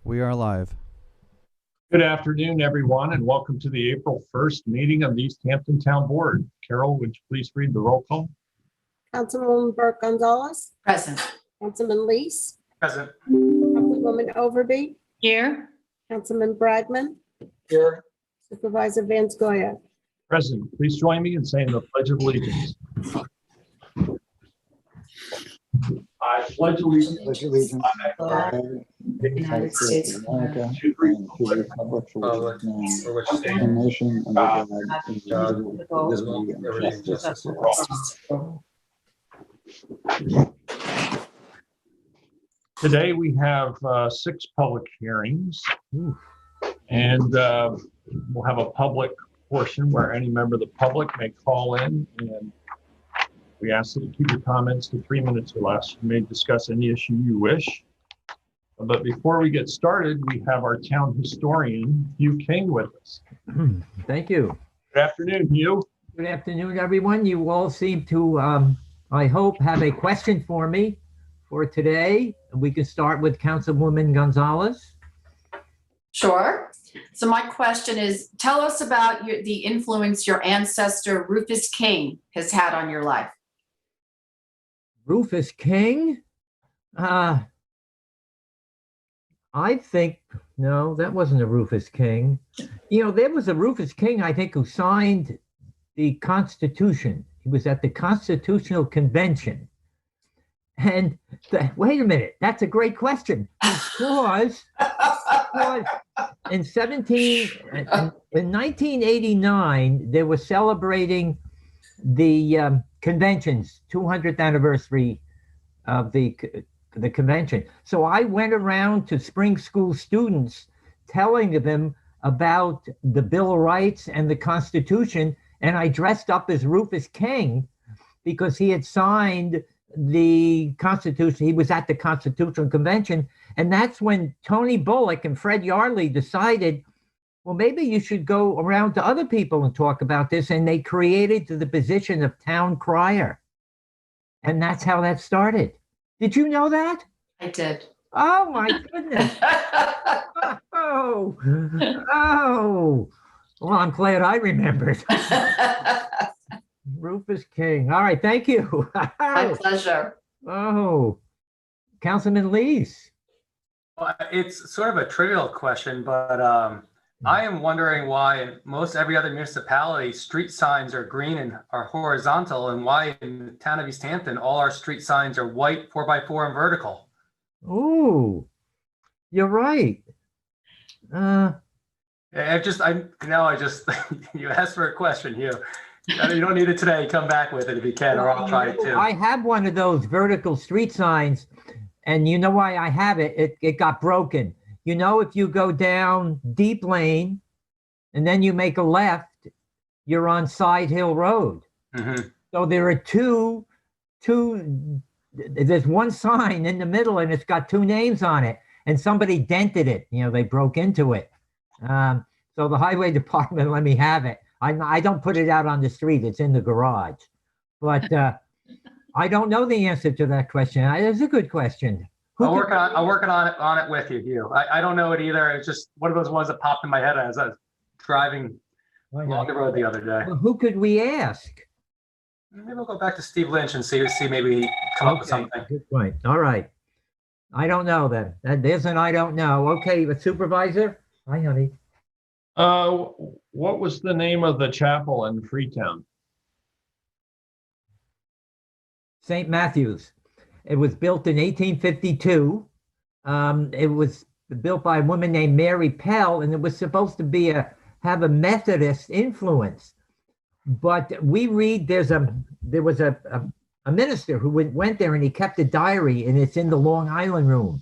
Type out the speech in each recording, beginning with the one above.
We are live. Good afternoon, everyone, and welcome to the April 1st meeting of the East Hampton Town Board. Carol, would you please read the roll call? Councilwoman Burke Gonzalez, Present. Councilman Lees, Present. Councilwoman Overby, Here. Councilman Bragman, Here. Supervisor Vance Goya. President, please join me in saying the Pledge of Allegiance. I pledge allegiance Pledge allegiance to the flag of the United States of America America. to the and to the republic for which it stands, one nation under God, indivisible, with liberty and justice for all. Today we have 6 public hearings, and we'll have a public portion where any member of the public may call in, and we ask that you keep your comments to 3 minutes or less. You may discuss any issue you wish. But before we get started, we have our town historian, Hugh King, with us. Thank you. Good afternoon, Hugh. Good afternoon, everyone. You all seem to, I hope, have a question for me for today. We can start with Councilwoman Gonzalez. Sure. So my question is, tell us about the influence your ancestor Rufus King has had on your life. Rufus King? I think, no, that wasn't a Rufus King. You know, there was a Rufus King, I think, who signed the Constitution. He was at the Constitutional Convention. And wait a minute, that's a great question. Because in 1989, they were celebrating the convention's 200th anniversary of the convention. So I went around to spring school students telling them about the Bill of Rights and the Constitution, and I dressed up as Rufus King because he had signed the Constitution. He was at the Constitutional Convention, and that's when Tony Bullock and Fred Yardley decided, well, maybe you should go around to other people and talk about this, and they created the position of town crier. And that's how that started. Did you know that? I did. Oh, my goodness. Oh. Well, I'm glad I remembered. Rufus King. All right, thank you. My pleasure. Oh, Councilman Lees. Well, it's sort of a trivial question, but I am wondering why in most every other municipality, street signs are green and are horizontal, and why in the town of East Hampton, all our street signs are white 4x4 and vertical. Oh, you're right. I you asked for a question, Hugh. You don't need it today. Come back with it if you can, or I'll try it too. I have one of those vertical street signs, and you know why I have it? It got broken. You know, if you go down Deep Lane and then you make a left, you're on Side Hill Road. Mm-hmm. So there are there's one sign in the middle and it's got 2 names on it, and somebody dented it. You know, they broke into it. So the highway department let me have it. I don't put it out on the street. It's in the garage. But I don't know the answer to that question. It's a good question. I'm working on it with you, Hugh. I don't know it either. It's just one of those ones that popped in my head as I was driving along the road the other day. Well, who could we ask? Maybe we'll go back to Steve Lynch and see maybe come up with something. Good point. All right. I don't know then. There's an I don't know. Okay, but Supervisor? Hi, honey. What was the name of the chapel in Freetown? St. Matthew's. It was built in 1852. It was built by a woman named Mary Pell, and it was supposed to be have a Methodist influence. But we read there was a minister who went there, and he kept a diary, and it's in the Long Island room.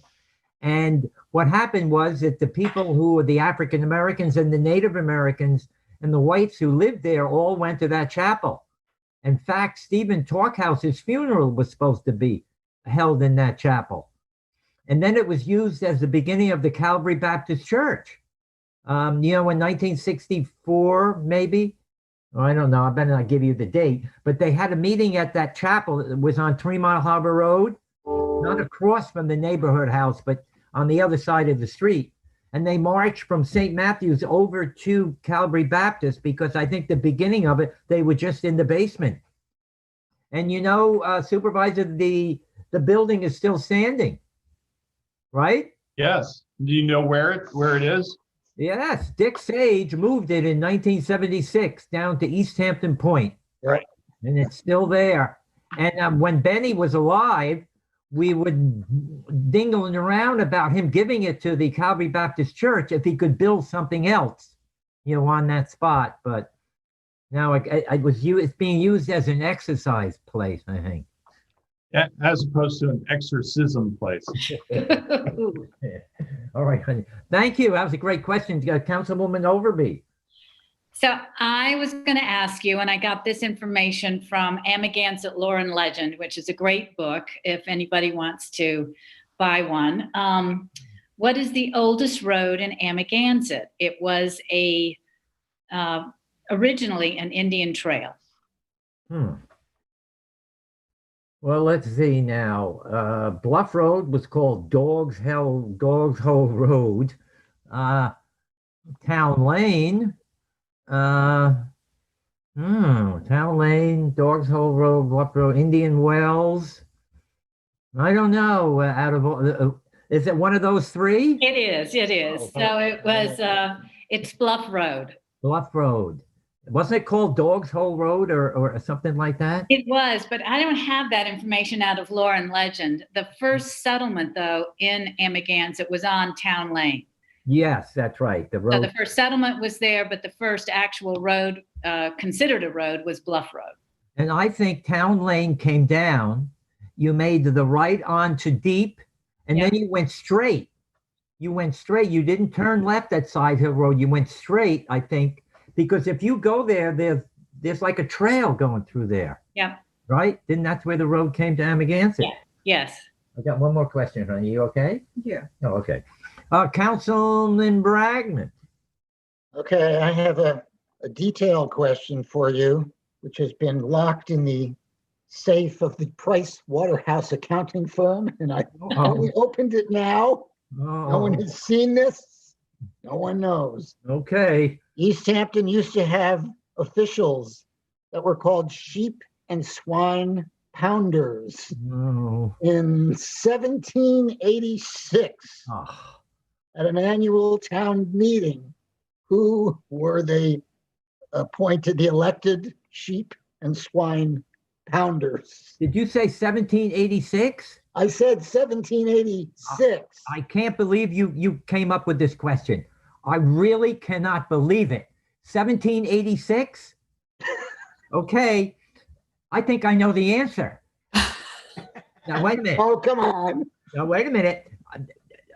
And what happened was that the people who were the African Americans and the Native Americans and the whites who lived there all went to that chapel. In fact, Stephen Talkhouse's funeral was supposed to be held in that chapel. And then it was used as the beginning of the Calvary Baptist Church. In 1964, maybe. I don't know. I better not give you the date. But they had a meeting at that chapel. It was on 3 Mile Harbor Road, not across from the neighborhood house, but on the other side of the street. And they marched from St. Matthew's over to Calvary Baptist because I think the beginning of it, they were just in the basement. And you know, Supervisor, the building is still standing, right? Yes. Do you know where it is? Yes, Dick Sage moved it in 1976 down to East Hampton Point. Right. And it's still there. And when Benny was alive, we would dingling around about him giving it to the Calvary Baptist Church if he could build something else, you know, on that spot. But now it's being used as an exercise place, I think. As opposed to an exorcism place. All right, honey. Thank you. That was a great question. Councilwoman Overby. So I was going to ask you, and I got this information from Amagansett Lore and Legend, which is a great book if anybody wants to buy one. What is the oldest road in Amagansett? It was originally an Indian trail. Well, let's see now. Bluff Road was called Dogs Hole Road. Town Lane. Town Lane, Dogs Hole Road, Bluff Road, Indian Wells. I don't know. Out of all, is it one of those three? It is. Oh, So it was. It's Bluff Road. Bluff Road. Wasn't it called Dogs Hole Road or something like that? It was, but I don't have that information out of Lore and Legend. The first settlement, though, in Amagansett was on Town Lane. Yes, that's right. The road. So the first settlement was there, but the first actual road considered a road was Bluff Road. And I think Town Lane came down. You made the right onto Deep, and then you went straight. You went straight. You didn't turn left at Side Hill Road. You went straight, I think. Because if you go there, there's like a trail going through there. Yep. Right? Then that's where the road came to Amagansett. Yeah. Yes. I got one more question, honey. You okay? Yeah. Oh, okay. Councilman Bragman. Okay, I have a detailed question for you, which has been locked in the safe of the Price Waterhouse accounting firm, and I only opened it now. No one has seen this. No one knows. Okay. East Hampton used to have officials that were called sheep and swine pounders. No. In 1786, at an annual town meeting, who were they appointed the elected sheep and swine pounders? Did you say 1786? I said 1786. I can't believe you came up with this question. I really cannot believe it. 1786? Okay. I think I know the answer. Now, wait a minute. Oh, come on. Now, wait a minute.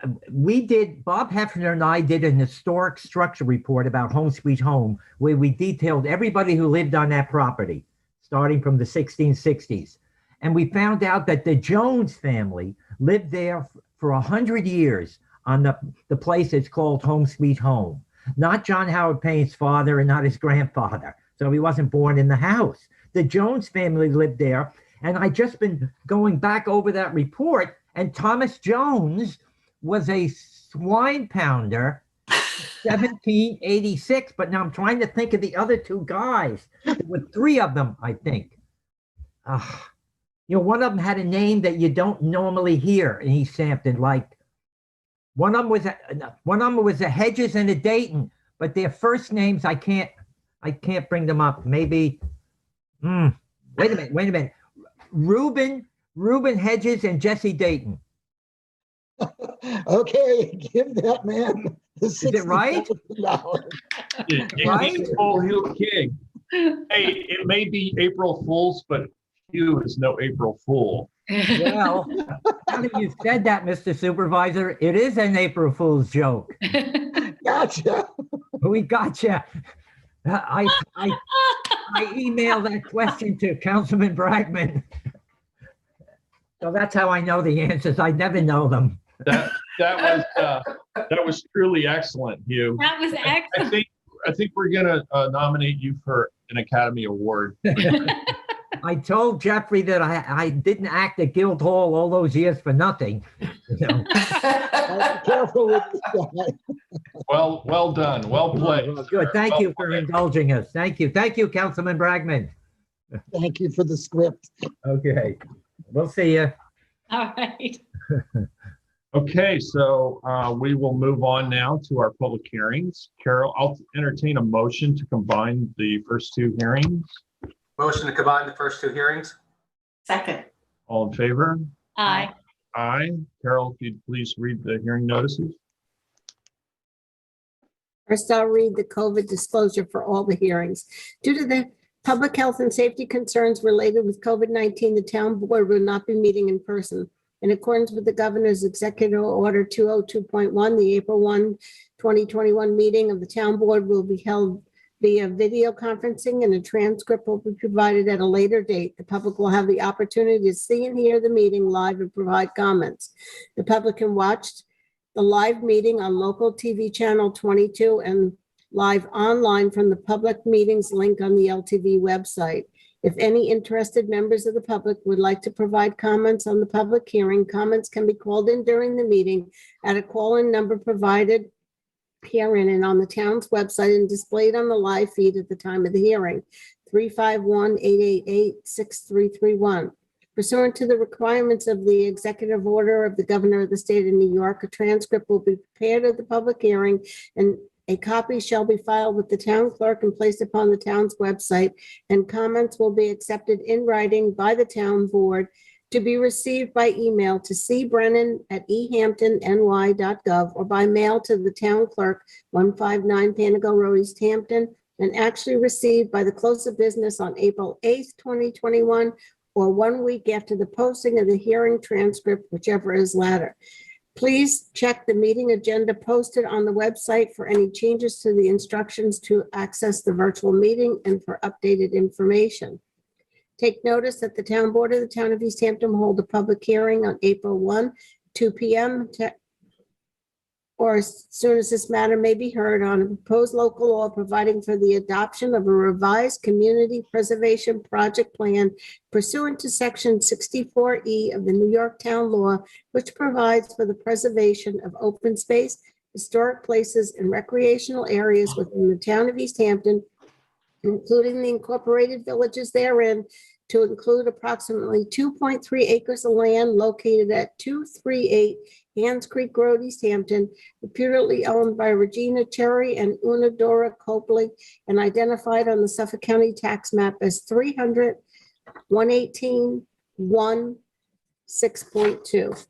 Bob Hefner and I did an historic structure report about Home Sweet Home, where we detailed everybody who lived on that property, starting from the 1660s. And we found out that the Jones family lived there for 100 years on the place that's called Home Sweet Home. Not John Howard Payne's father and not his grandfather. So he wasn't born in the house. The Jones family lived there. And I just been going back over that report, and Thomas Jones was a swine pounder, 1786. But now I'm trying to think of the other two guys. There were three of them, I think. You know, one of them had a name that you don't normally hear in East Hampton. Like one of them was a Hedges and a Dayton, but their first names I can't bring them up. Maybe. Wait a minute. Reuben Hedges and Jesse Dayton. Okay, give that man the Is it right? Right? Oh, Hugh King. Hey, it may be April Fool's, but Hugh is no April Fool. Well, now that you said that, Mr. Supervisor, it is an April Fool's joke. Gotcha. We gotcha. I emailed that question to Councilman Bragman. So that's how I know the answers. I never know them. That was truly excellent, Hugh. That was excellent. I think we're gonna nominate you for an Academy Award. I told Jeffrey that I didn't act at Guildhall all those years for nothing. You know? Be careful with this guy. Well done. Well played. Well, good. Thank Well you for played. indulging us. Thank you. Thank you, Councilman Bragman. Thank you for the script. Okay. We'll see you. All right. Okay, so we will move on now to our public hearings. Carol, I'll entertain a motion to combine the first two hearings. Motion to combine the first two hearings? Second. All in favor? Aye. Aye. Carol, if you'd please read the hearing notices. First, I'll read the COVID disclosure for all the hearings. Due to the public health and safety concerns related with COVID-19, the town board will not be meeting in person. In accordance with the governor's executive order 202.1, the April 1, 2021 meeting of the town board will be held via video conferencing, and a transcript will be provided at a later date. The public will have the opportunity to see and hear the meeting live and provide comments. The public can watch the live meeting on local TV channel 22 and live online from the public meetings link on the LTV website. If any interested members of the public would like to provide comments on the public hearing, comments can be called in during the meeting at a call-in number provided herein and on the town's website and displayed on the live feed at the time of the hearing, 351-888-6331. Pursuant to the requirements of the executive order of the governor of the state of New York, a transcript will be prepared of the public hearing, and a copy shall be filed with the town clerk and placed upon the town's website, and comments will be accepted in writing by the town board to be received by email to cbrennan@ehamptonny.gov or by mail to the town clerk, 159 Panago Road, East Hampton, and actually received by the close of business on April 8th, 2021, or 1 week after the posting of the hearing transcript, whichever is latter. Please check the meeting agenda posted on the website for any changes to the instructions to access the virtual meeting and for updated information. Take notice that the town board of the town of East Hampton will hold a public hearing on April 1, 2 p.m. or as soon as this matter may be heard on a proposed local law providing for the adoption of a revised community preservation project plan pursuant to section 64E of the New York Town Law, which provides for the preservation of open space, historic places, and recreational areas within the town of East Hampton, including the incorporated villages therein, to include approximately 2.3 acres of land located at 238 Hands Creek Road, East Hampton, reputedly owned by Regina Cherry and Unadora Copley, and identified on the Suffolk County tax map as 300-118-1-6.2.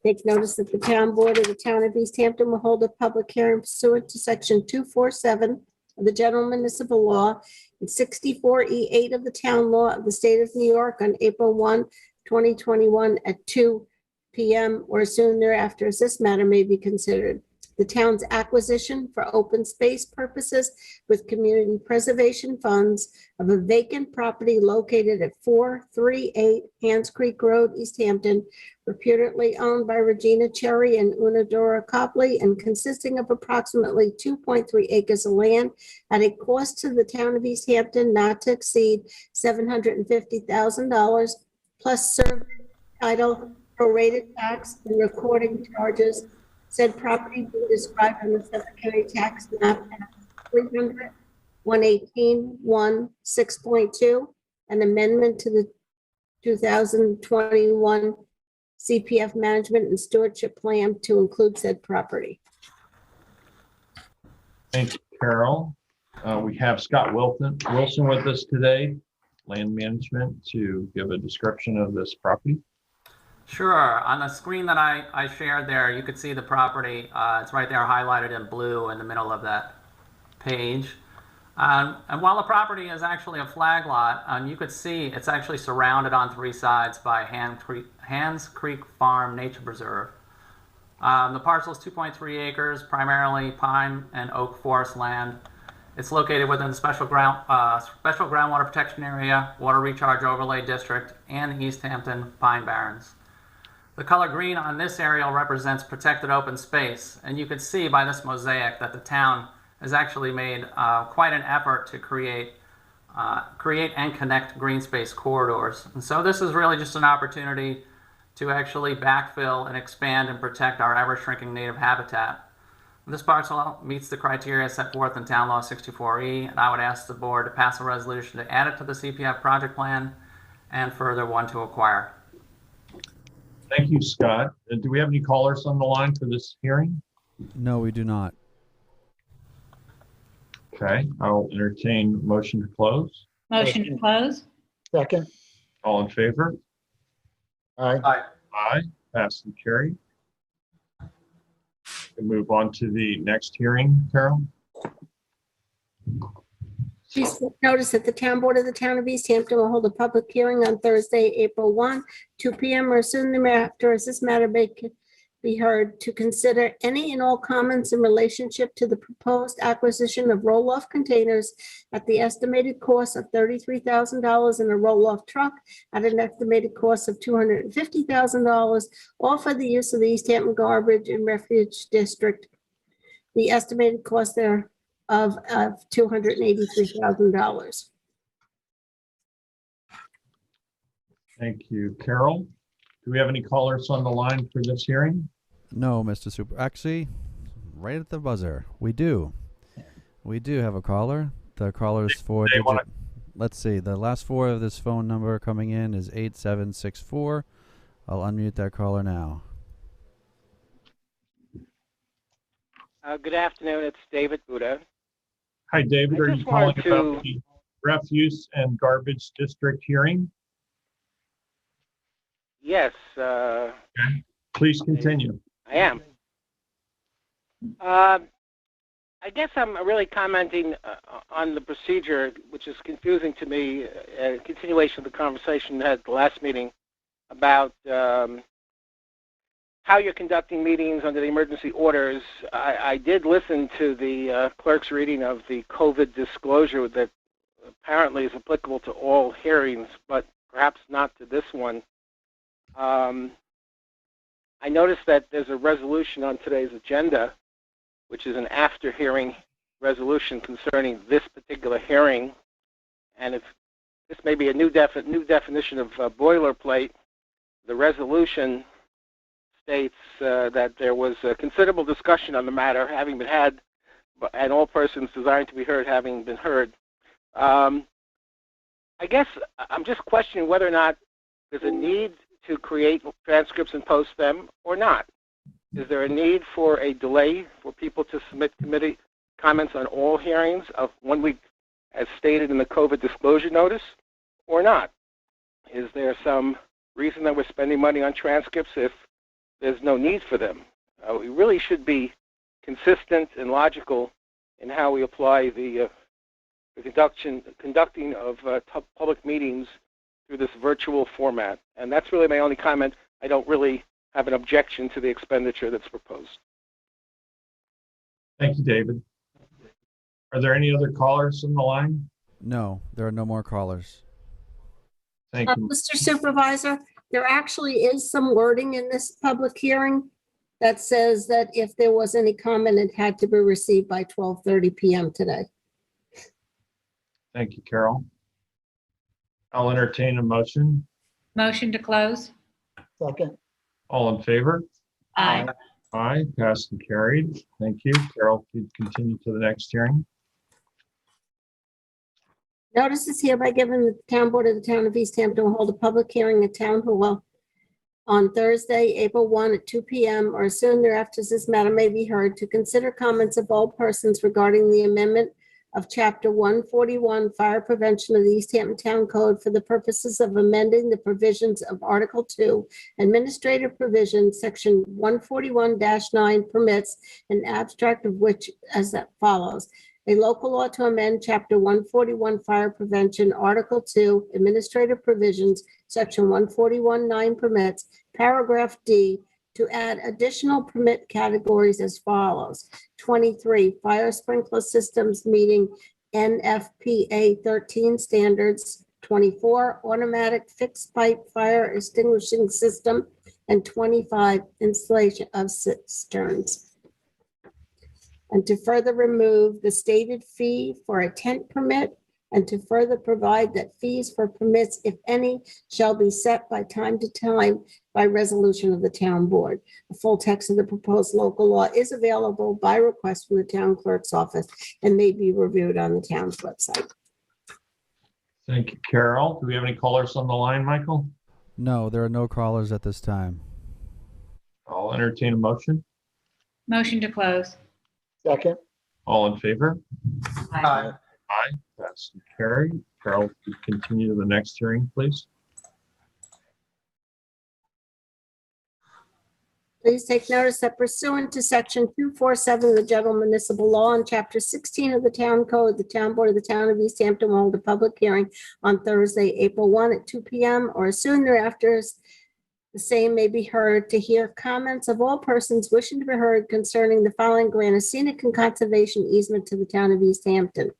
Take notice that the town board of the town of East Hampton will hold a public hearing pursuant to section 247 of the general municipal law and 64E8 of the town law of the state of New York on April 1, 2021 at 2 p.m. or soon thereafter, as this matter may be considered. The town's acquisition for open space purposes with community preservation funds of a vacant property located at 438 Hands Creek Road, East Hampton, reputedly owned by Regina Cherry and Unadora Copley, and consisting of approximately 2.3 acres of land at a cost to the town of East Hampton not to exceed $750,000 plus survey title, prorated tax, and recording charges. Said property be described on the Suffolk County tax map at 300-118-1-6.2, an amendment to the 2021 CPF Management and Stewardship Plan to include said property. Thank you, Carol. We have Scott Wilson with us today, Land Management, to give a description of this property. Sure. On the screen that I shared there, you could see the property. It's right there highlighted in blue in the middle of that page. And while the property is actually a flag lot, you could see it's actually surrounded on three sides by Hands Creek Farm Nature Preserve. The parcel is 2.3 acres, primarily pine and oak forest land. It's located within the special groundwater protection area, water recharge overlay district, and the East Hampton Pine Barrens. The color green on this aerial represents protected open space, and you can see by this mosaic that the town has actually made quite an effort to create create and connect green space corridors. And so this is really just an opportunity to actually backfill and expand and protect our ever-shrinking native habitat. This parcel meets the criteria set forth in Town Law 64E, and I would ask the board to pass a resolution to add it to the CPF project plan and further one to acquire. Thank you, Scott. Do we have any callers on the line for this hearing? No, we do not. Okay, I'll entertain a motion to close. Motion to close? Second. All in favor? Aye. Aye, passed and carried. We move on to the next hearing, Carol. Please notice that the Town Board of the Town of East Hampton will hold a public hearing on Thursday, April 1, 2 p.m. or soon thereafter, as this matter may be heard, to consider any and all comments in relationship to the proposed acquisition of roll-off containers at the estimated cost of $33,000 and a roll-off truck at an estimated cost of $250,000, all for the use of the East Hampton Garbage and Refuge District. The estimated cost there of $283,000. Thank you, Carol. Do we have any callers on the line for this hearing? No, Mr. Super. Actually, right at the buzzer, we do. We do have a caller. The caller's four digit. Let's see. The last four of this phone number coming in is 8764. I'll unmute that caller now. Good afternoon. It's David Buda. Hi, David. I Are you just calling wanted about the refuse and garbage district hearing? Yes, Please continue. I am. I guess I'm really commenting on the procedure, which is confusing to me, a continuation of the conversation we had at the last meeting about how you're conducting meetings under the emergency orders. I did listen to the clerk's reading of the COVID disclosure that apparently is applicable to all hearings, but perhaps not to this one. I noticed that there's a resolution on today's agenda, which is an after-hearing resolution concerning this particular hearing. And if this may be a new definition of boilerplate, the resolution states that there was a considerable discussion on the matter having been had, and all persons desiring to be heard having been heard. I guess I'm just questioning whether or not there's a need to create transcripts and post them or not. Is there a need for a delay for people to submit committee comments on all hearings of 1 week as stated in the COVID disclosure notice or not? Is there some reason that we're spending money on transcripts if there's no need for them? We really should be consistent and logical in how we apply the conducting of public meetings through this virtual format. And that's really my only comment. I don't really have an objection to the expenditure that's proposed. Thank you, David. Are there any other callers on the line? No, there are no more callers. Thank you. Mr. Supervisor, there actually is some wording in this public hearing that says that if there was any comment, it had to be received by 12:30 p.m. today. Thank you, Carol. I'll entertain a motion. Motion to close? Second. All in favor? Aye. Aye, passed and carried. Thank you. Carol, please continue to the next hearing. Notice is hereby given that the Town Board of the Town of East Hampton will hold a public hearing at Town Hall on Thursday, April 1 at 2 p.m. or soon thereafter, as this matter may be heard, to consider comments of all persons regarding the amendment of Chapter 141 Fire Prevention of the East Hampton Town Code for the purposes of amending the provisions of Article 2, Administrative Provisions, Section 141-9 permits an abstract of which as follows. A local law to amend Chapter 141 Fire Prevention, Article 2, Administrative Provisions, Section 141-9 permits, Paragraph D, to add additional permit categories as follows. 23, fire sprinkler systems meeting NFPA 13 standards. 24, automatic fixed pipe fire extinguishing system. And 25, installation of cisterns. And to further remove the stated fee for a tent permit and to further provide that fees for permits, if any, shall be set by time to time by resolution of the town board. The full text of the proposed local law is available by request from the town clerk's office and may be reviewed on the town's website. Thank you, Carol. Do we have any callers on the line, Michael? No, there are no callers at this time. I'll entertain a motion. Motion to close. Second. All in favor? Aye. Aye. That's carried. Carol, please continue to the next hearing, please. Please take notice that pursuant to section 247 of the General Municipal Law and chapter 16 of the Town Code, the Town Board of the Town of East Hampton will hold a public hearing on Thursday, April 1 at 2 p.m. or as soon thereafter as the same may be heard to hear comments of all persons wishing to be heard concerning the following grant of scenic and conservation easement to the Town of East Hampton.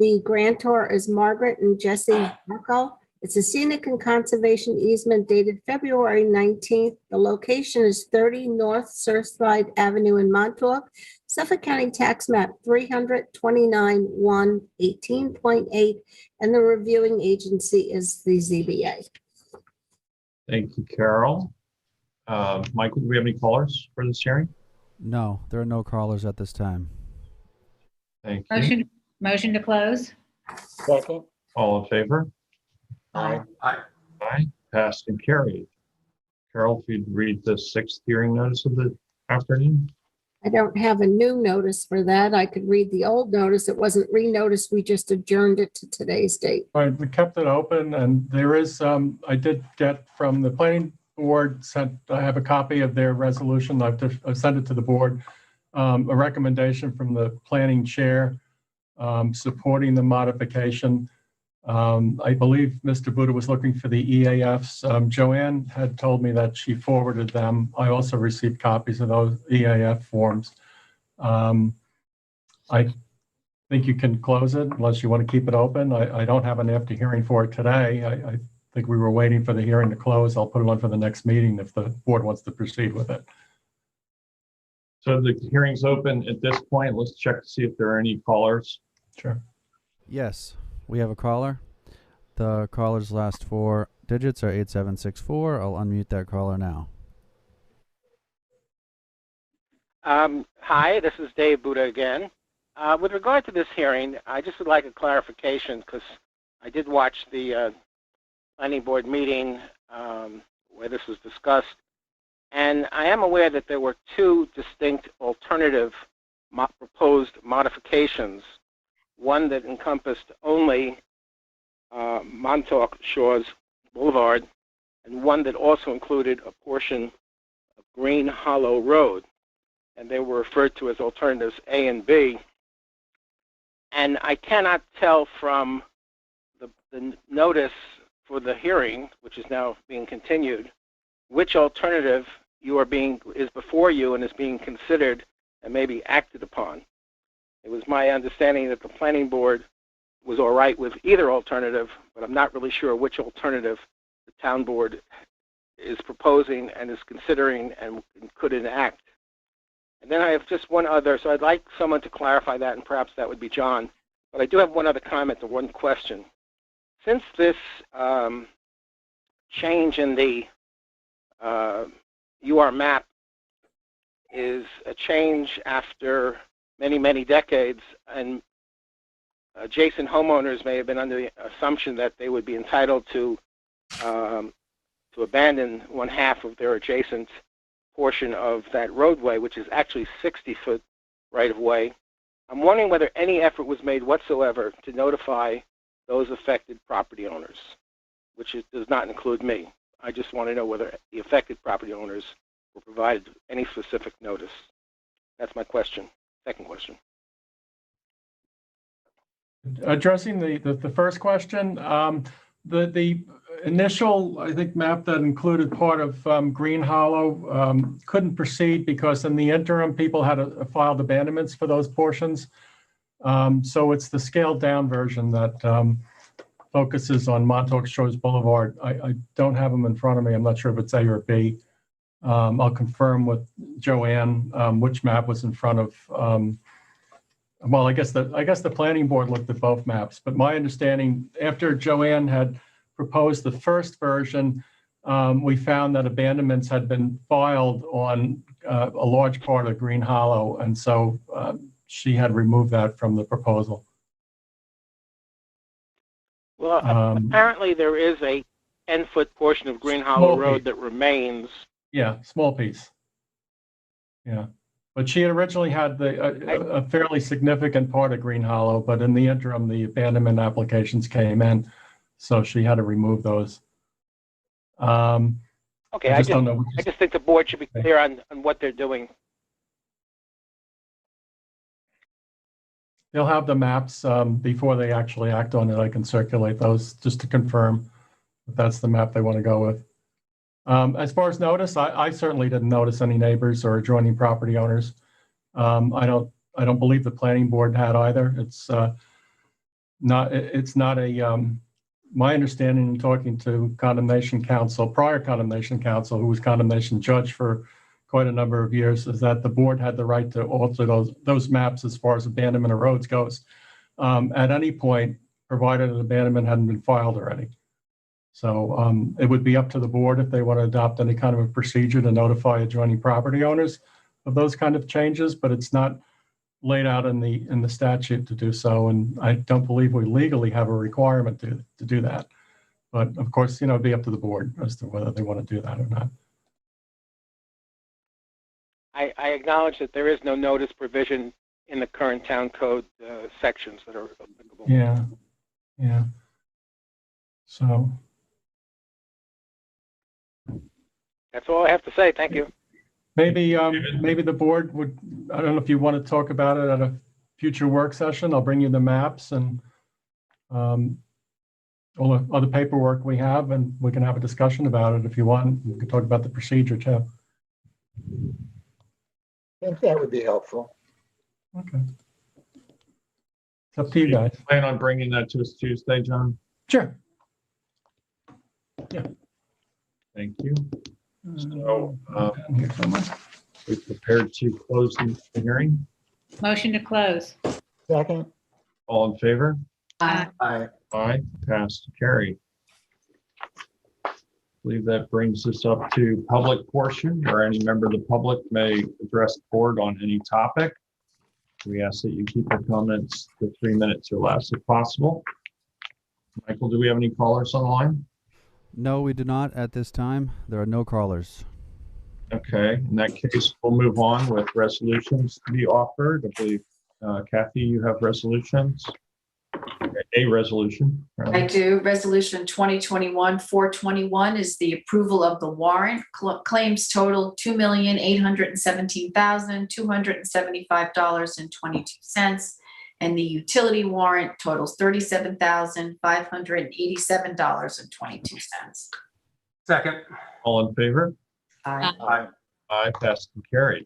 The grantor is Margaret and Jesse Buckle. It's a scenic and conservation easement dated February 19th. The location is 30 North Surfside Avenue in Montauk, Suffolk County Tax Map 329-118.8, and the reviewing agency is the ZBA. Thank you, Carol. Michael, do we have any callers for this hearing? No, there are no callers at this time. Thank you. Motion to close. Second. All in favor? Aye. Aye. Aye. Passed and carried. Carol, if you'd read the sixth hearing notice of the afternoon. I don't have a new notice for that. I could read the old notice. It wasn't re-noticed. We just adjourned it to today's date. Right, we kept it open, and there is, I did get from the planning board, I have a copy of their resolution. I've sent it to the board. A recommendation from the planning chair supporting the modification. I believe Mr. Buddha was looking for the EAFs. Joanne had told me that she forwarded them. I also received copies of those EAF forms. I think you can close it unless you want to keep it open. I don't have an after hearing for it today. I think we were waiting for the hearing to close. I'll put it on for the next meeting if the board wants to proceed with it. So the hearing's open at this point. Let's check to see if there are any callers. Sure. Yes, we have a caller. The caller's last four digits are 8764. I'll unmute that caller now. Hi, this is Dave Buddha again. With regard to this hearing, I just would like a clarification because I did watch the planning board meeting where this was discussed, and I am aware that there were two distinct alternative proposed modifications, one that encompassed only Montauk Shores Boulevard, and one that also included a portion of Green Hollow Road, and they were referred to as alternatives A and B. And I cannot tell from the notice for the hearing, which is now being continued, which alternative is before you and is being considered and may be acted upon. It was my understanding that the planning board was all right with either alternative, but I'm not really sure which alternative the town board is proposing and is considering and could enact. And then I have just one other, so I'd like someone to clarify that, and perhaps that would be John. But I do have one other comment or one question. Since this change in the UR map is a change after many, many decades, and adjacent homeowners may have been under the assumption that they would be entitled to abandon one half of their adjacent portion of that roadway, which is actually 60-foot right-of-way. I'm wondering whether any effort was made whatsoever to notify those affected property owners, which does not include me. I just want to know whether the affected property owners were provided any specific notice. That's my question. Second question. Addressing the first question, the initial, I think, map that included part of Green Hollow couldn't proceed because in the interim, people had filed abandonments for those portions. So it's the scaled down version that focuses on Montauk Shores Boulevard. I don't have them in front of me. I'm not sure if it's A or B. I'll confirm with Joanne which map was in front of well, I guess the planning board looked at both maps, but my understanding, after Joanne had proposed the first version, we found that abandonments had been filed on a large part of Green Hollow, and so she had removed that from the proposal. Well, apparently there is a 10-foot portion of Green Hollow Road that remains. Yeah, small piece. Yeah, but she had originally had a fairly significant part of Green Hollow, but in the interim, the abandonment applications came in, so she had to remove those. Okay, I just think the board should be clear on what they're doing. They'll have the maps before they actually act on it. I can circulate those just to confirm that that's the map they want to go with. As far as notice, I certainly didn't notice any neighbors or adjoining property owners. I don't believe the planning board had either. It's not a, my understanding in talking to condemnation counsel, prior condemnation counsel, who was condemnation judge for quite a number of years, is that the board had the right to alter those maps as far as abandonment of roads goes at any point, provided an abandonment hadn't been filed already. So it would be up to the board if they want to adopt any kind of a procedure to notify adjoining property owners of those kind of changes, but it's not laid out in the statute to do so. And I don't believe we legally have a requirement to do that. But of course, it'd be up to the board as to whether they want to do that or not. I acknowledge that there is no notice provision in the current town code sections that are applicable. Yeah. So. That's all I have to say. Thank you. Maybe the board would, I don't know if you want to talk about it at a future work session. I'll bring you the maps and all the other paperwork we have, and we can have a discussion about it if you want. We can talk about the procedure too. I think that would be helpful. Okay. It's up to you guys. Plan on bringing that to us Tuesday, John? Sure. Yeah. Thank you. So we prepared to close the hearing. Motion to close. Second. All in favor? Aye. Aye. Aye. Passed and carried. I believe that brings us up to public portion, where any member of the public may address the board on any topic. We ask that you keep your comments to 3 minutes or less if possible. Michael, do we have any callers on the line? No, we do not at this time. There are no callers. Okay, in that case, we'll move on with resolutions to be offered. I believe, Kathy, you have resolutions? A resolution. I do. Resolution 2021-421 is the approval of the warrant. Claims total $2,817,275.22. And the utility warrant totals $37,587.22. Second. All in favor? Aye. Aye. Aye, passed and carried.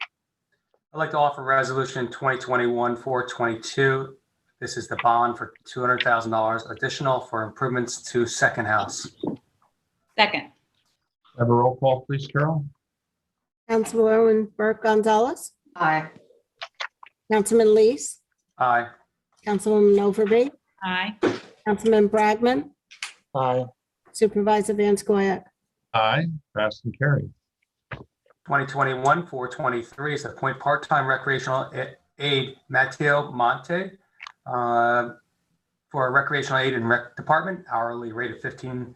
I'd like to offer resolution 2021-422. This is the bond for $200,000 additional for improvements to second house. Second. Have a roll call, please, Carol. Councilwoman Burke Gonzalez, Aye. Councilman Lees, Aye. Councilwoman Overby, Aye. Councilman Bragman, Aye. Supervisor Van Scoyac. Aye, passed and carried. 2021-423 is appoint part-time recreational aide Matteo Monte for recreational aid in rec department, hourly rate of $15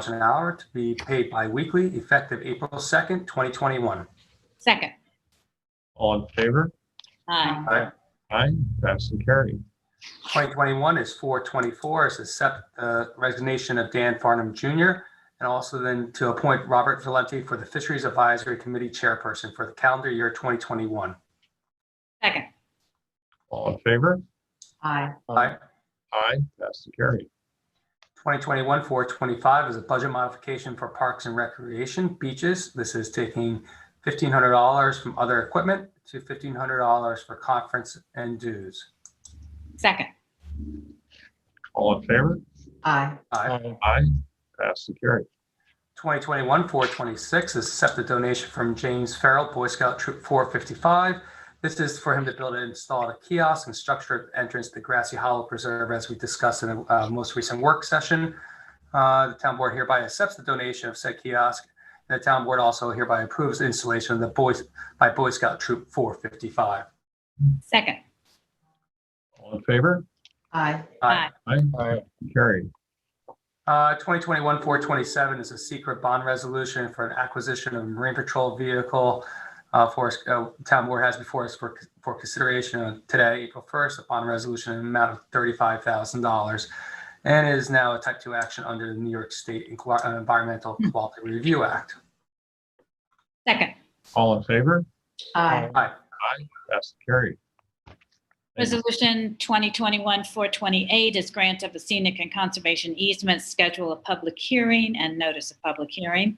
an hour to be paid bi-weekly, effective April 2nd, 2021. Second. All in favor? Aye. Aye. Aye, passed and carried. 2021 is 424 is to accept the resignation of Dan Farnham Jr. and also then to appoint Robert Valenti for the Fisheries Advisory Committee chairperson for the calendar year 2021. Second. All in favor? Aye. Aye. Aye, passed and carried. 2021-425 is a budget modification for Parks and Recreation beaches. This is taking $1,500 from other equipment to $1,500 for conference and dues. Second. All in favor? Aye. Aye. Aye, passed and carried. 2021-426 is accept a donation from James Farrell, Boy Scout Troop 455 This is for him to build and install a kiosk and structure entrance to the Grassy Hollow Preserve, as we discussed in the most recent work session. The town board hereby accepts the donation of said kiosk. And the town board also hereby approves the installation of the Boy Scout Troop 455. Second. All in favor? Aye. Aye. Aye. Carried. 2021-427 is a secret bond resolution for an acquisition of a Marine Patrol vehicle. Town board has before us for consideration today, April 1st, a bond resolution in an amount of $35,000, and is now a type 2 action under the New York State Environmental Quality Review Act. Second. All in favor? Aye. Aye. That's carried. Thank you. Resolution 2021-428 is grant of a scenic and conservation easement, schedule a public hearing and notice of public hearing.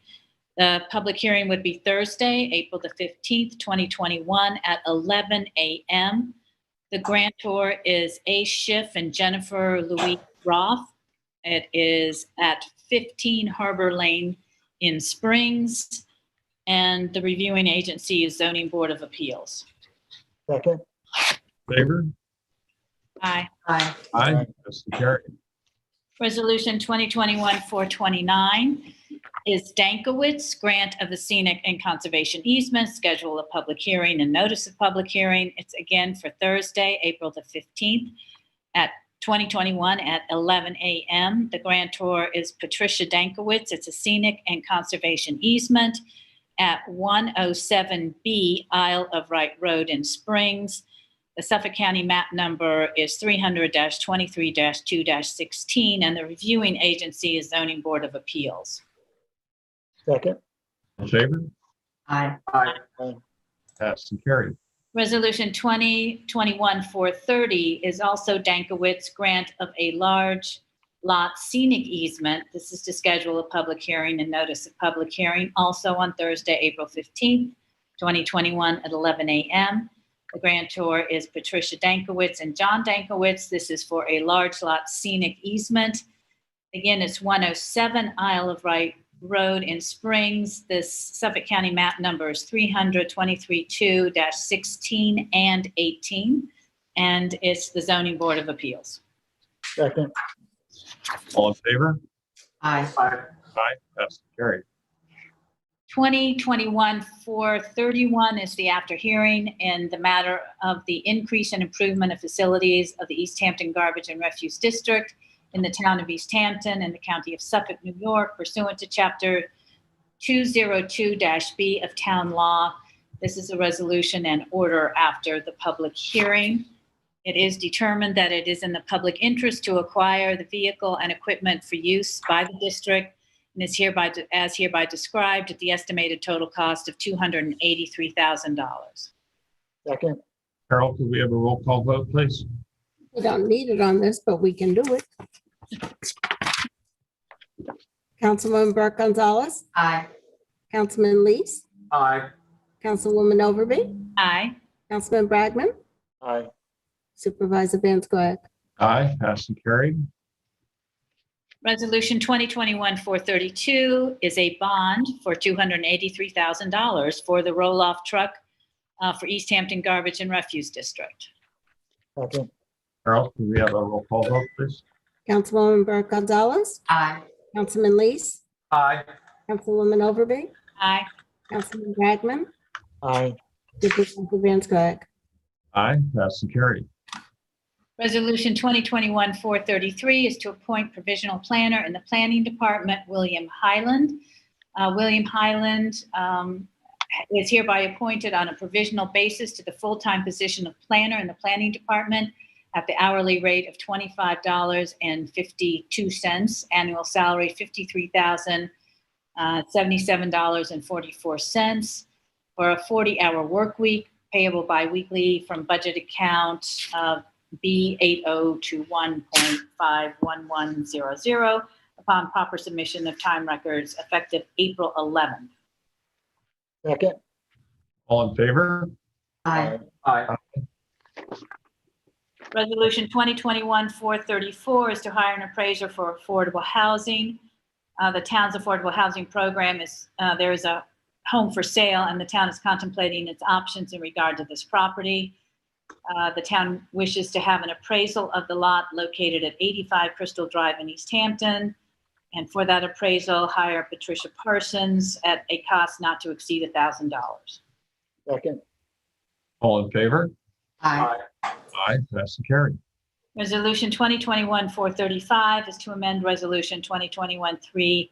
The public hearing would be Thursday, April the 15th, 2021 at 11 a.m. The grantor is A. Schiff and Jennifer Louise Roth. It is at 15 Harbor Lane in Springs, and the reviewing agency is Zoning Board of Appeals. Second. Favor? Aye. Aye. Aye. That's carried. Resolution 2021-429 is Dankowitz, grant of the scenic and conservation easement, schedule a public hearing and notice of public hearing. It's again for Thursday, April the 15th at 2021 at 11 a.m. The grantor is Patricia Dankowitz. It's a scenic and conservation easement at 107B Isle of Wight Road in Springs. The Suffolk County map number is 300-23-2-16, and the reviewing agency is Zoning Board of Appeals. Second. All in favor? Aye. Aye. That's carried. Resolution 2021-430 is also Dankowitz, grant of a large lot scenic easement. This is to schedule a public hearing and notice of public hearing, also on Thursday, April 15th, 2021 at 11 a.m. The grantor is Patricia Dankowitz and John Dankowitz. This is for a large lot scenic easement. Again, it's 107 Isle of Wight Road in Springs. This Suffolk County map number is 300-23-2-16 and 18, and it's the Zoning Board of Appeals. Second. All in favor? Aye. Aye. That's carried. 2021-431 is the after hearing in the matter of the increase and improvement of facilities of the East Hampton Garbage and Refuse District in the town of East Hampton and the county of Suffolk, New York, pursuant to Chapter 202-B of Town Law. This is a resolution and order after the public hearing. It is determined that it is in the public interest to acquire the vehicle and equipment for use by the district, and is hereby described at the estimated total cost of $283,000. Second. Carol, could we have a roll call vote, please? We don't need it on this, but we can do it. Councilwoman Burke Gonzalez, Aye. Councilman Lees, Aye. Councilwoman Overby, Aye. Councilman Bragman, Aye. Supervisor Vance, go ahead. Aye. Passed and carried. Resolution 2021-432 is a bond for $283,000 for the roll-off truck for East Hampton Garbage and Refuse District. Second. Carol, could we have a roll call vote, please? Councilwoman Burke Gonzalez, Aye. Councilman Lees, Aye. Councilwoman Overby, Aye. Councilman Bragman, Aye. Supervisor Vance, go ahead. Aye. Passed and carried. Resolution 2021-433 is to appoint provisional planner in the Planning Department, William Highland. William Highland is hereby appointed on a provisional basis to the full-time position of planner in the Planning Department at the hourly rate of $25.52, annual salary $53,077.44 for a 40-hour work week, payable biweekly from budget account B8021.51100 upon proper submission of time records effective April 11th. Second. All in favor? Aye. Aye. Resolution 2021-434 is to hire an appraiser for affordable housing. The town's affordable housing program is, there is a home for sale, and the town is contemplating its options in regard to this property. The town wishes to have an appraisal of the lot located at 85 Crystal Drive in East Hampton. And for that appraisal, hire Patricia Parsons at a cost not to exceed $1,000. Second. All in favor? Aye. Aye, pass and carry. Resolution 2021-435 is to amend Resolution 2021-329.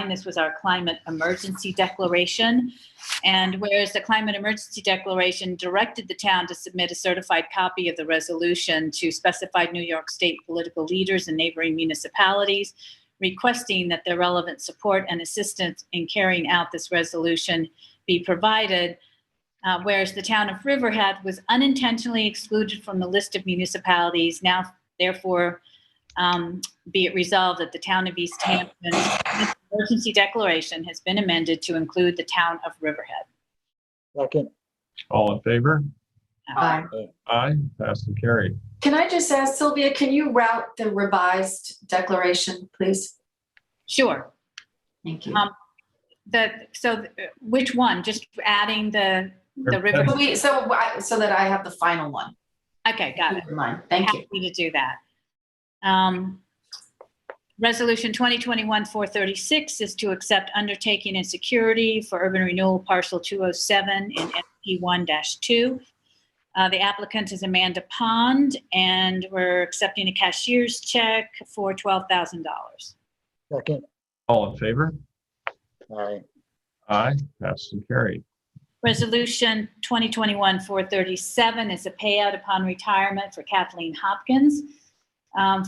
This was our climate emergency declaration. And whereas the climate emergency declaration directed the town to submit a certified copy of the resolution to specified New York State political leaders and neighboring municipalities, requesting that their relevant support and assistance in carrying out this resolution be provided. Whereas the town of Riverhead was unintentionally excluded from the list of municipalities, now therefore be it resolved that the town of East Hampton's emergency declaration has been amended to include the town of Riverhead. Second. All in favor? Aye. Aye, pass and carry. Can I just ask, Sylvia, can you route the revised declaration, please? Sure. Thank you. Which one? Just adding the river? So that I have the final one. Okay, got it. Never mind. Thank you. Happy to do that. Resolution 2021-436 is to accept undertaking and security for urban renewal parcel 207 in SP1-2. The applicant is Amanda Pond, and we're accepting a cashier's check for $12,000. Second. All in favor? Aye. Aye, pass and carry. Resolution 2021-437 is a payout upon retirement for Kathleen Hopkins.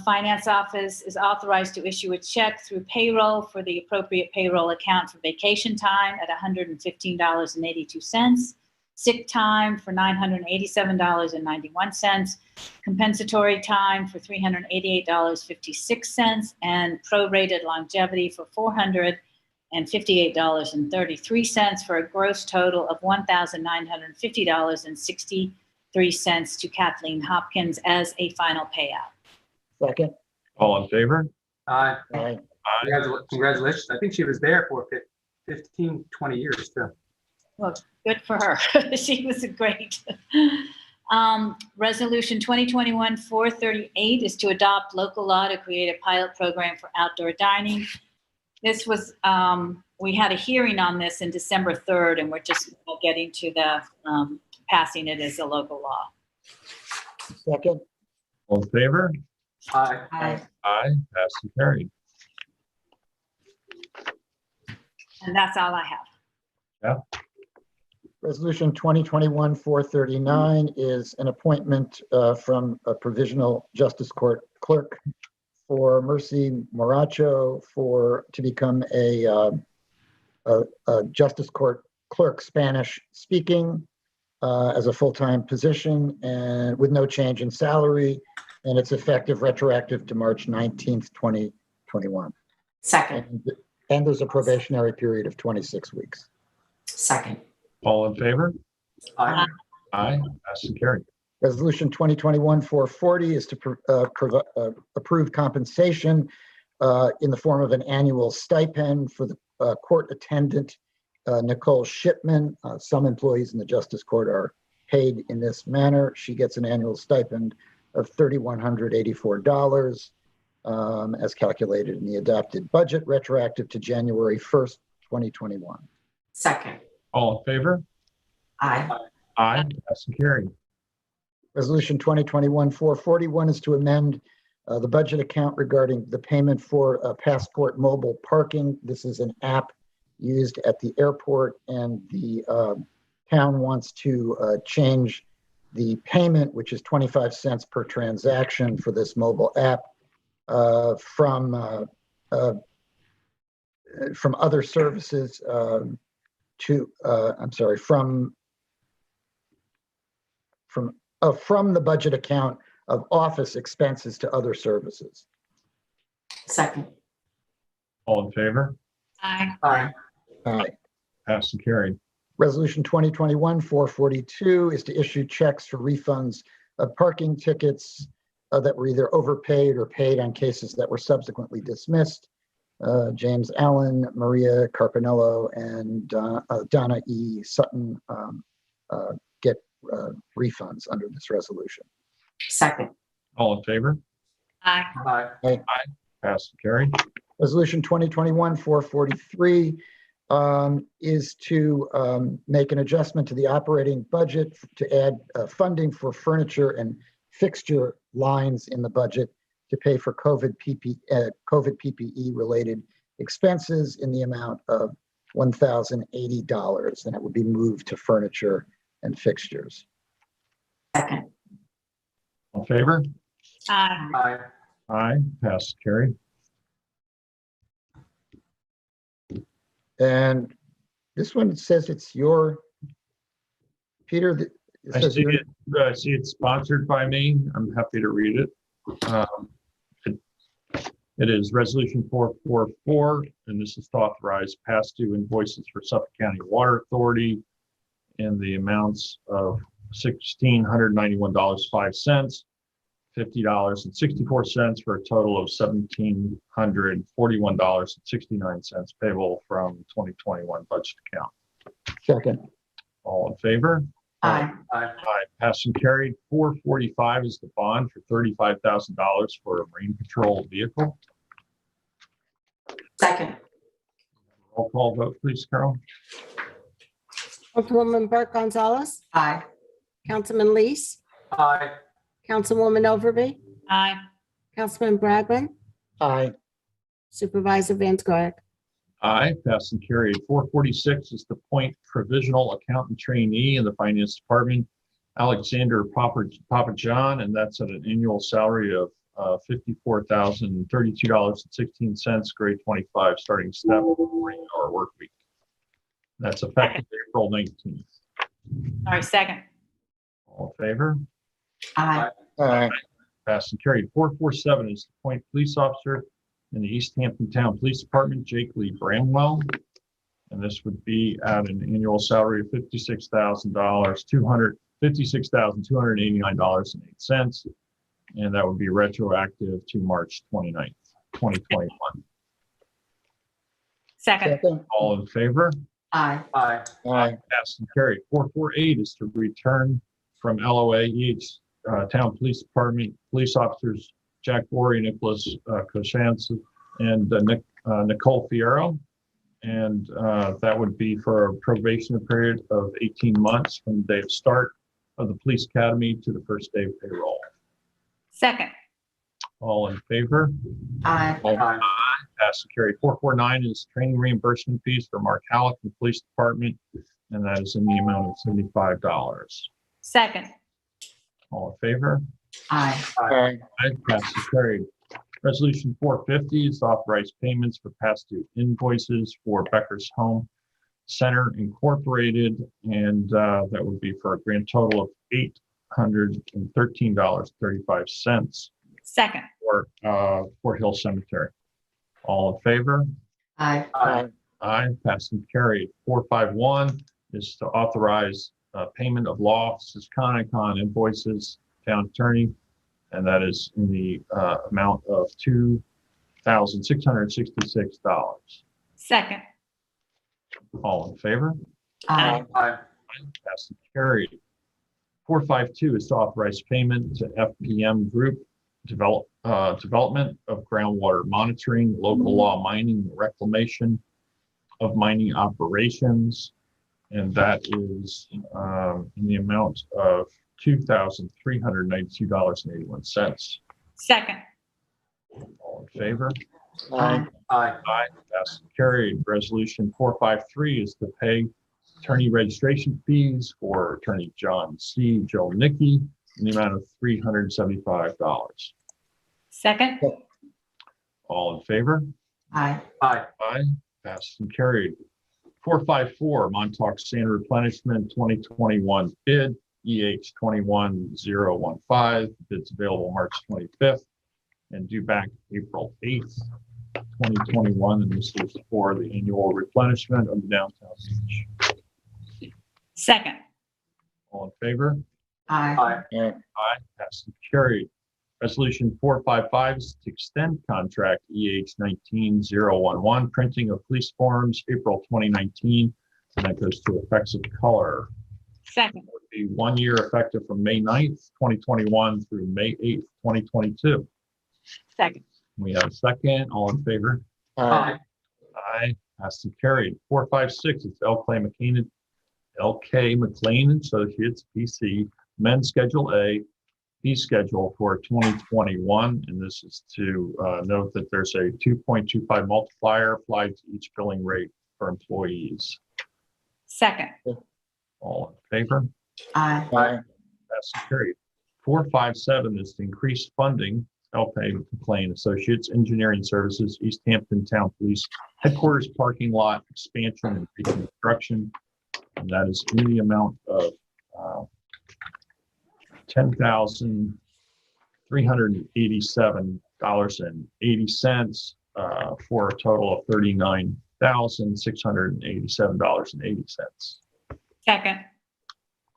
Finance office is authorized to issue a check through payroll for the appropriate payroll account for vacation time at $115.82, sick time for $987.91, compensatory time for $388.56, and prorated longevity for $458.33 for a gross total of $1,950.63 to Kathleen Hopkins as a final payout. Second. All in favor? Aye. Aye. Aye. Congratulations. I think she was there for 15, 20 years too. Well, good for her. She was great. Resolution 2021-438 is to adopt local law to create a pilot program for outdoor dining. This was, we had a hearing on this in December 3rd, and we're just getting to the passing it as a local law. Second. All in favor? Aye. Aye. Aye, pass and carry. And that's all I have. Resolution 2021-439 is an appointment from a provisional justice court clerk for Mercy Moracho to become a justice court clerk, Spanish speaking, as a full-time position and with no change in salary, and it's effective retroactive to March 19th, 2021. Second. And there's a probationary period of 26 weeks. Second. All in favor? Aye. Aye, pass and carry. Resolution 2021-440 is to approve compensation in the form of an annual stipend for the court attendant, Nicole Shipman. Some employees in the Justice Court are paid in this manner. She gets an annual stipend of $3,184 as calculated in the adopted budget, retroactive to January 1st, 2021. Second. All in favor? Aye. Aye, pass and carry. Resolution 2021-441 is to amend the budget account regarding the payment for Passport Mobile Parking. This is an app used at the airport, and the town wants to change the payment, which is 25 cents per transaction for this mobile app, from other services from the budget account of office expenses to other services. Second. All in favor? Aye. Aye. Aye. Pass and carry. Resolution 2021-442 is to issue checks for refunds of parking tickets that were either overpaid or paid on cases that were subsequently dismissed. James Allen, Maria Carpinello, and Donna E. Sutton get refunds under this resolution. Second. All in favor? Aye. Aye. Passed and carried. Resolution 2021-443 is to make an adjustment to the operating budget to add funding for furniture and fixture lines in the budget to pay for COVID PPE related expenses in the amount of $1,080, and it would be moved to furniture and fixtures. Second. All in favor? Aye. Aye. Aye. Passed and carried. And this one says it's your, Peter, it I says see your- it. I see it's sponsored by me. I'm happy to read it. It is Resolution 444, and this is to authorize past due invoices for Suffolk County Water Authority in the amounts of $1,691.05, $50.64 for a total of $1,741.69 payable from 2021 budget account. second. All in favor? Aye. Aye. Aye. Passed and carried. 445 is the bond for $35,000 for a Marine Patrol vehicle. Second. Roll call vote, please, Carol. Councilwoman Burke Gonzalez, Aye. Councilman Lees, Aye. Councilwoman Overby, Aye. Councilman Bragman, Aye. Supervisor Van Scoyac. Aye. Passed and carried. 446 is to appoint provisional accountant trainee in the Finance Department, Alexander Papa John, and that's at an annual salary of $54,032.16, grade 25, starting step, 40-hour work week. That's effective April 19th. Sorry, second. All in favor? Aye. Aye. Passed and carried. 447 is to appoint police officer in the East Hampton Town Police Department, Jake Lee Bramwell. And this would be at an annual salary of $56,289.08. And that would be retroactive to March 29th, 2021. Second. Second. All in favor? Aye. Aye. Aye. Passed and carried. 448 is to return from LOA Town Police Department police officers Jack Borey, Nicholas Koshans, and Nicole Fierro. And that would be for a probationary period of 18 months from the day of start of the police academy to the first day of payroll. Second. All in favor? Aye. Aye. Passed and carried. 449 is training reimbursement fees for Mark Halleck in the police department, and that is in the amount of $75. Second. All in favor? Aye. Aye. Aye. Passed and carried. Resolution 450 is authorized payments for past due invoices for Becker's Home Center Incorporated, and that would be for a grand total of $813.35 Second. for Fort Hill Cemetery. All in favor? Aye. Aye. Aye. Passed and carried. 451 is to authorize payment of law offices Con invoices, town attorney, and that is in the amount of $2,666. Second. All in favor? Aye. Aye. Passed and carried. 452 is to authorize payment to FPM Group development of groundwater monitoring, local law mining, reclamation of mining operations, and that is in the amount of $2,392.81. Second. All in favor? Aye. Aye. Aye. Passed and carried. Resolution 453 is to pay attorney registration fees for Attorney John C. Joe Nicky in the amount of $375. Second. All in favor? Aye. Aye. Aye. Passed and carried. 454 Montauk Sand Replenishment 2021 bid EH 21015. Bids available March 25th and due back April 8th, 2021. And this is for the annual replenishment of the downtown beach. Second. All in favor? Aye. Aye. Aye. Aye. Passed and carried. Resolution 455 is to extend contract EH 19011, printing of police forms, April 2019, and that goes to effects of color. Second. It would be 1 year effective from May 9th, 2021 through May 8th, 2022. Second. We have a second. All in favor? Aye. Aye. Passed and carried. 456, it's LK McLean Associates, PC, Men's Schedule A, fee schedule for 2021. And this is to note that there's a 2.25 multiplier applied to each billing rate for employees. Second. All in favor? Aye. Aye. Passed and carried. 457 is to increase funding, LK McLean Associates, Engineering Services, East Hampton Town Police Headquarters Parking Lot Expansion and Reconstruction. And that is in the amount of $10,387.80 for a total of $39,687.80. Second.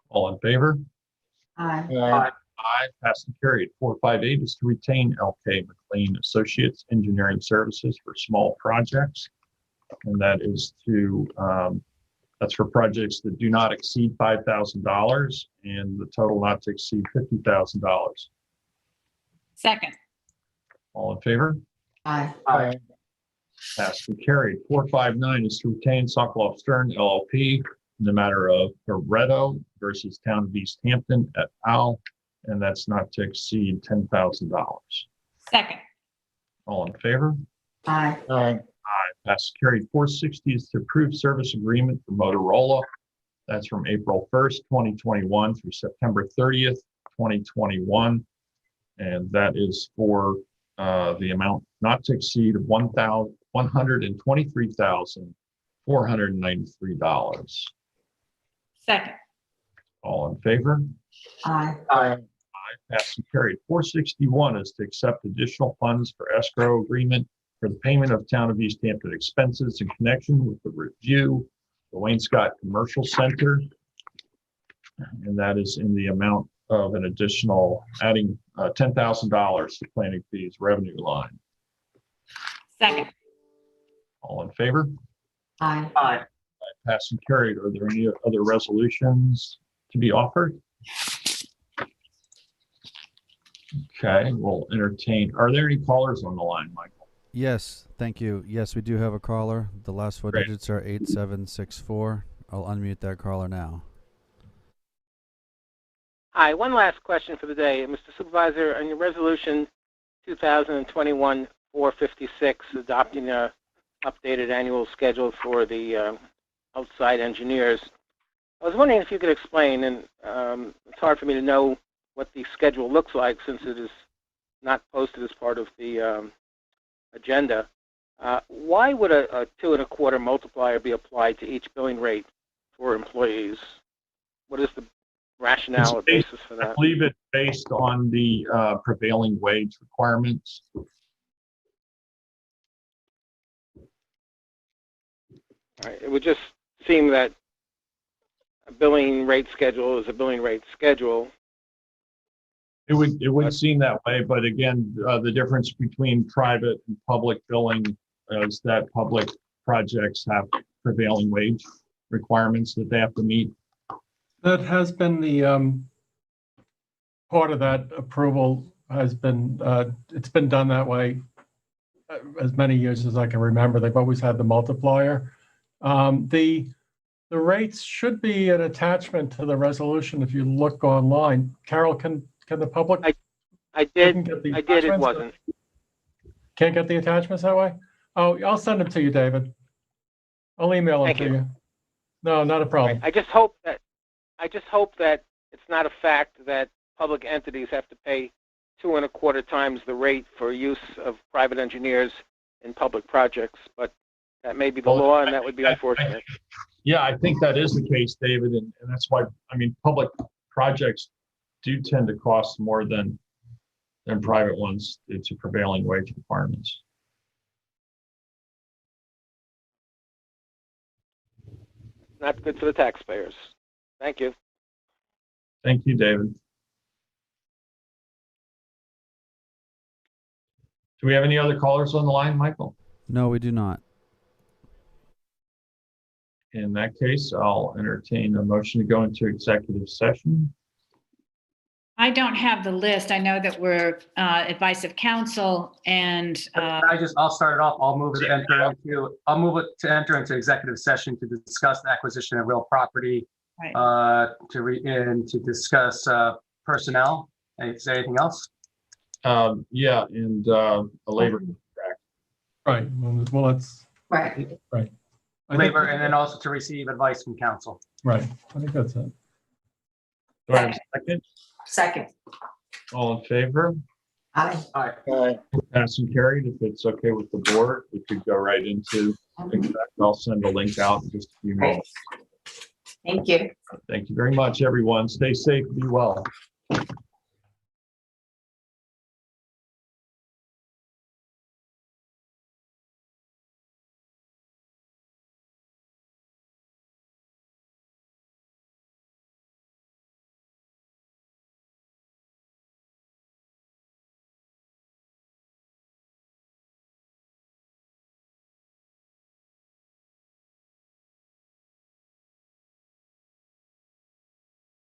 All in favor? Aye. Aye. Aye. Passed and carried. 458 is to retain LK McLean Associates Engineering Services for small projects. And that is to, that's for projects that do not exceed $5,000 and the total not to exceed $50,000. Second. All in favor? Aye. Aye. Passed and carried. 459 is to retain Sokoloff Stern LLP in the matter of Barretto versus Town of East Hampton et al. And that's not to exceed $10,000. Second. All in favor? Aye. Aye. Aye. Passed and carried. 460 is to approve service agreement for Motorola. That's from April 1st, 2021 through September 30th, 2021. And that is for the amount not to exceed $123,493. Second. All in favor? Aye. Aye. Passed and carried. 461 is to accept additional funds for escrow agreement for the payment of Town of East Hampton expenses in connection with the review, the Wayne Scott Commercial Center. And that is in the amount of an additional adding $10,000 to planning fees revenue line. Second. All in favor? Aye. Aye. Passed and carried. Are there any other resolutions to be offered? Okay, we'll entertain. Are there any callers on the line, Michael? Yes, thank you. Yes, we do have a caller. The last four Great. digits are 8764. I'll unmute that caller now. Hi, one last question for the day. Mr. Supervisor, on your resolution 2021-456, adopting a updated annual schedule for the outside engineers, I was wondering if you could explain, and it's hard for me to know what the schedule looks like since it is not posted as part of the agenda. Why would a 2 1/4 multiplier be applied to each billing rate for employees? What is the rationale or basis for I that? believe it's based on the prevailing wage requirements. All right. It would just seem that a billing rate schedule is a billing rate schedule. It would seem that way, but again, the difference between private and public billing is that public projects have prevailing wage requirements that they have to meet. That has been the part of that approval has been, it's been done that way as many years as I can remember. They've always had the multiplier. The rates should be an attachment to the resolution if you look online. Carol, can the public? I did. It Wasn't. Can't get the attachments that way? Oh, I'll send them to you, David. I'll email them Thank to you. you. No, not a problem. I just hope that it's not a fact that public entities have to pay 2 1/4 times the rate for use of private engineers in public projects, but that may be the Well, law, and that would be unfortunate. Yeah, I think that is the case, David, and that's why, I mean, public projects do tend to cost more than private ones due to prevailing wage requirements. Not good for the taxpayers. Thank you. Thank you, David. Do we have any other callers on the line, Michael? No, we do not. In that case, I'll entertain a motion to go into executive session. I don't have the list. I know that we're advice of counsel and I'll start it off. I'll move it to enter into executive session to discuss the acquisition of real property, right. to discuss personnel. Is there anything else? Yeah, and a labor contract. Right, well, that's, Right. right. I think- Labor, and then also to receive advice from counsel. Right, I think that's it. Do I have a second? Second. All in favor? Aye. All right. Pass and carried. If it's okay with the board, we could go right into exec. I'll send a link out in just a few minutes. Thank you. Thank you very much, everyone. Stay safe, be well.